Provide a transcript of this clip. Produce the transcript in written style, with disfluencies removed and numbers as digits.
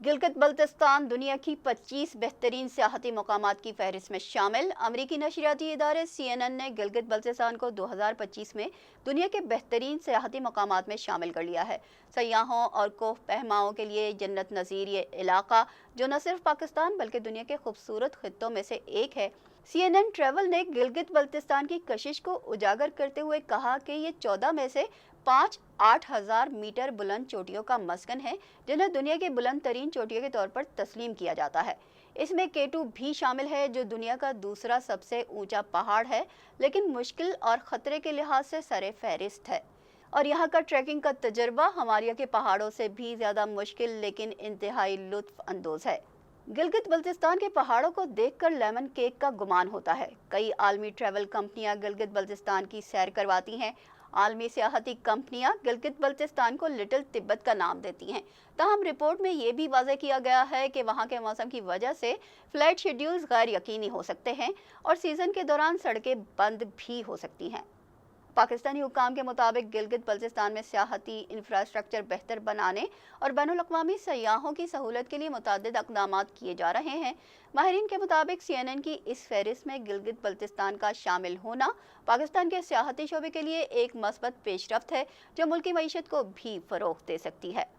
गिलगित बल्तिस्तान दुनिया की 25 बेहतरीन सियाहती मकामात की फहरिस्त में शामिल। अमरीकी नशरियाती इदारे CNN ने गिलगित बल्तिस्तान को 2025 में दुनिया के बेहतरीन सियाहती मकामात में शामिल कर लिया है। सयाहों और कोह पहमाओं के लिए जन्नत नज़ीर ये इलाका, जो न सिर्फ पाकिस्तान बल्कि दुनिया के खूबसूरत खित्तों में से एक है। CNN ट्रैवल ने गिलगित बल्तिस्तान की कशिश को उजागर करते हुए कहा कि ये 14 में से 5-8 हज़ार मीटर बुलंद चोटियों का मस्कन है, जिन्हें दुनिया की बुलंद तरीन चोटियों के तौर पर तस्लीम किया जाता है। इसमें K2 भी शामिल है, जो दुनिया का दूसरा सबसे ऊंचा पहाड़ है, लेकिन मुश्किल और ख़तरे के लिहाज से सरे फहरिस्त है। और यहाँ का ट्रैकिंग का तजर्बा हिमालय के पहाड़ों से भी ज़्यादा मुश्किल लेकिन इंतहाई लुत्फ अंदोज़ है। गिलगित बल्तिस्तान के पहाड़ों को देखकर लेमन केक का गुमान होता है। कई आलमी ट्रैवल कंपनियां गिलगित बल्तिस्तान की सैर करवाती हैं। आलमी सियाहती कंपनियां गिलगित बल्तिस्तान को लिटिल तिब्बत का नाम देती हैं। ताहम रिपोर्ट में ये भी वाज़ेह किया गया है कि वहां के मौसम की वजह से फ्लाइट शेड्यूल्स गैर यकीनी हो सकते हैं और सीज़न के दौरान सड़कें बंद भी हो सकती हैं। पाकिस्तानी हुक्काम के मुताबिक गिलगित बल्तिस्तान में सियाहती इंफ्रास्ट्रक्चर बेहतर बनाने और बैनुल-अक़वामी सयाहों की सहूलत के लिए मुतअद्दिद इक़दामात किए जा रहे हैं। माहिरीन के मुताबिक CNN की इस फहरिस्त में गिलगित बल्तिस्तान का शामिल होना पाकिस्तान के सियाहती शोबे के लिए एक मस्बत पेशरफ्त है, जो मुल्की मईशत को भी फ़रोग़ दे सकती है।